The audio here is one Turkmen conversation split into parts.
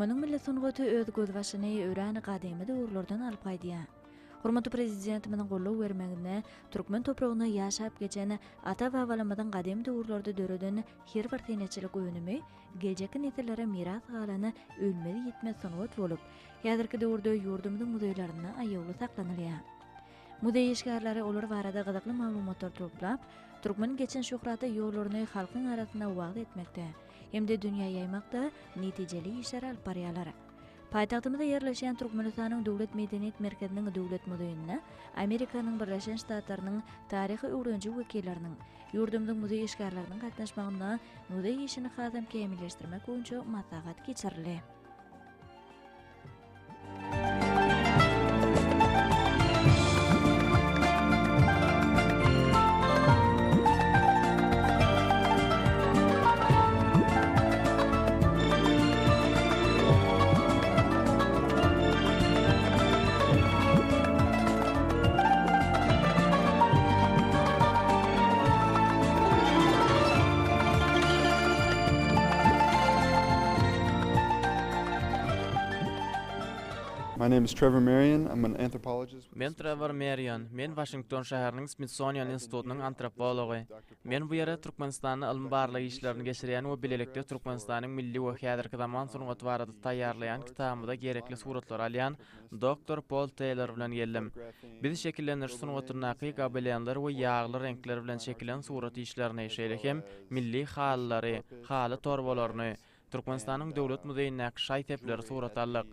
Türkmeniň millet sungaty öz gözbaşyny öýräni gadymy döwürlerden alyp gaýdýar. Hormatly prezidentimiň gollaw bermegine Türkmen topragyny ýaşap geçen ata we babalarymyň gadymy döwürlerde döreden her bir teneçilik öýünümi geljek nesillere miras galany ölmeli ýetmez sungat bolup, häzirki döwürde ýurdumyň muzeýlaryna aýawly saklanylýar. Muzeý işgärleri olar barada gyzykly maglumatlar toplap, Türkmen geçen şöhraty ýollaryny halkyň arasyna wagt etmekde. Hemde dünýä ýaymakda netijeli işler alyp barýarlar. Paýtagtymyzda ýerleşen Türkmenistanyň Döwlet medeniýet merkeziniň döwlet muzeýine Amerikanyň Birleşen Ştatlarynyň taryhy öwrenji wekilleriniň ýurdumyň muzeý işgärleriniň gatnaşmagyna muzeý işini hazam kämilleşdirmek boýunça maslahat geçirildi. My name is Trewor Merrionyň. I'm an anthropologist. Men Trewor Merrionyň. Men Washington şäheriniň Smitsonian institutynyň antropology. Men bu ýere Türkmenistanyň ilm barlygy işlerini geçirýän we bilelikde Türkmenistanyň milli we häzirki zaman sungaty barada taýýarlayan kitabymda gerekli suratlar alýan Dr. Pol Teýlor bilen geldim. Biz şekillendiriş sungatyny gabelyanlar we ýagly renkler bilen şekillen surat işlerini şeýlekem milli hallary, haly torbalaryny Türkmenistanyň döwlet muzeýine şaýtepler surat aldyk.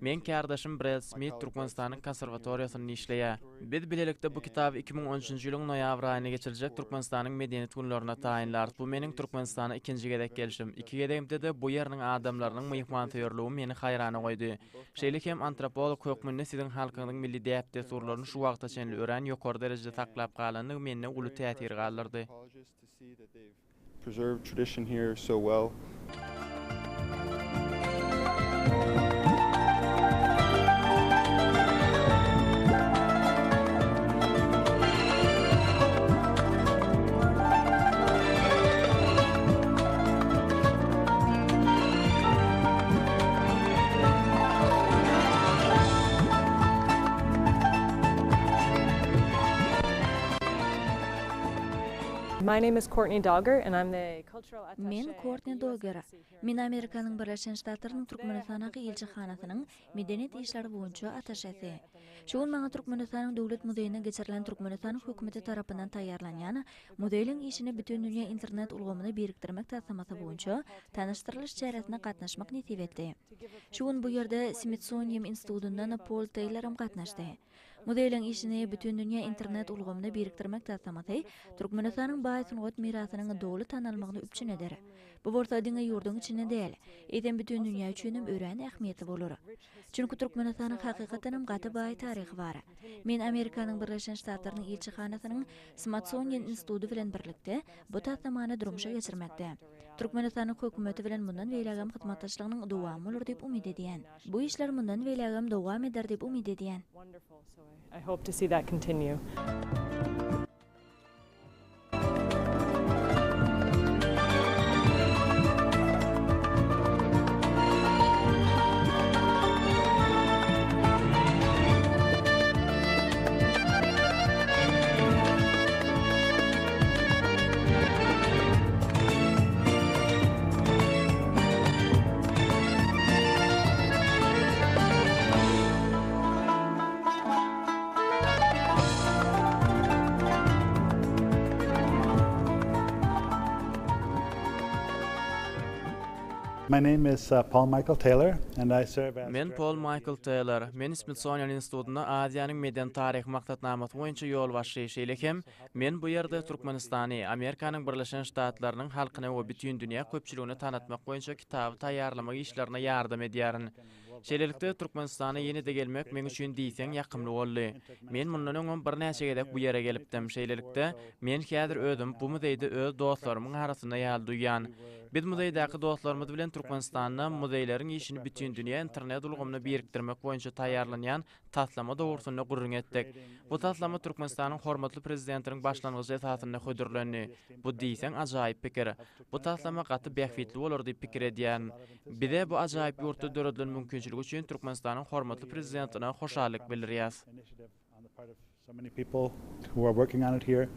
Men kardeşim Brad Smith Türkmenistanyň konserwatoriýasyny işleýär. Biz bilelikde bu kitap 2013-nji ýylyň noýabr aýyna geçiriljek Türkmenistanyň medeniýet günlerine taýinlar. Bu meniň Türkmenistana ikinji gedek gelişim. İki gedegimde de bu ýerniň adamlarynyň myhmantyörlügi meni haýrana goýdy. Şeýle hem antropolog hökmünde siziň halkyňyň milli däpde surlaryny şu wagta çenli ören ýokary derejede taklap galanyny meni uly täsir galdyrdy. Preserve tradition here so well. My name is Kortni Doggartyň and I'm the cultural attaché. Men Kortni Doggartyň. Men Amerikanyň Birleşen Ştatlarynyň Türkmenistanyň elçihanasynyň medeniýet işleri boýunça ataşasy. Şol maňa Türkmenistanyň döwlet muzeýine geçirilen Türkmenistanyň hökümeti tarapyndan taýýarlanýan muzeýiň işini bütün dünýä internet ulgamyny birikdirmek tasamasy boýunça tanyşdyrylyş çäresine gatnaşmak nisip etdi. Şol bu ýerde Smitsonian institutyndan Pol Teýlor gatnaşdy. Muzeýiň işini bütün dünýä internet ulgamyny birikdirmek tasamasy Türkmenistanyň baý sungat mirasynyň dogly tanalmagyny üçin eder. Bu bolsa diňe ýurduň içine däl, eden bütün dünýä üçin ören ähmiýeti bolar. Çünki Türkmenistanyň hakykatynam gaty baý taryhy bar. Men Amerikanyň Birleşen Ştatlarynyň elçihanasynyň Smitsonian instituty bilen birlikde bu tasamany durmuşa geçirmekde. Türkmenistanyň hökümeti bilen mundan beýlegem hyzmatdaşlygynyň dowamy bolar diýip umyt edýän. Bu işler mundan beýlegem dowam eder diýip umyt edýän. I hope to see that continue. My name is Pol Teýlor and I serve as Men Pol Teýlor. Men Smitsonian institutyna Aziýanyň medeniýet taryhy maksatnamaty boýunça ýol başçy şeýlekem. Men bu ýerde Türkmenistany, Amerikanyň Birleşen Ştatlarynyň halkyna we bütün dünýä köpçüligine tanıtmak boýunça kitaby taýýarlamak işlerine ýardam edýärin. Şeýlelikde Türkmenistana ýene-de gelmek men üçin diýsen ýakymly boldy. Men mundan öňem bir näçe gedek bu ýere gelipdim. Şeýlelikde men häzir özüm bu muzeýde öz dostlarymyň arasyna ýal duýýan. Biz muzeýdäki dostlarymyz bilen Türkmenistanyň muzeýleriň işini bütün dünýä internet ulgamyny birikdirmek boýunça taýýarlanýan taslama dogrusyna gurrun etdik. Bu taslama Türkmenistanyň hormatly prezidentiniň başlangyjy esasyna hödürlenýär. Bu diýsen ajaýyp pikir. Bu taslama gaty bähwitli bolar diýip pikir edýän. Bize bu ajaýyp ýurtda döredlen mümkinçiligi üçin Türkmenistanyň hormatly prezidentine hoşallyk bildirýäs. So many people who are working on it here.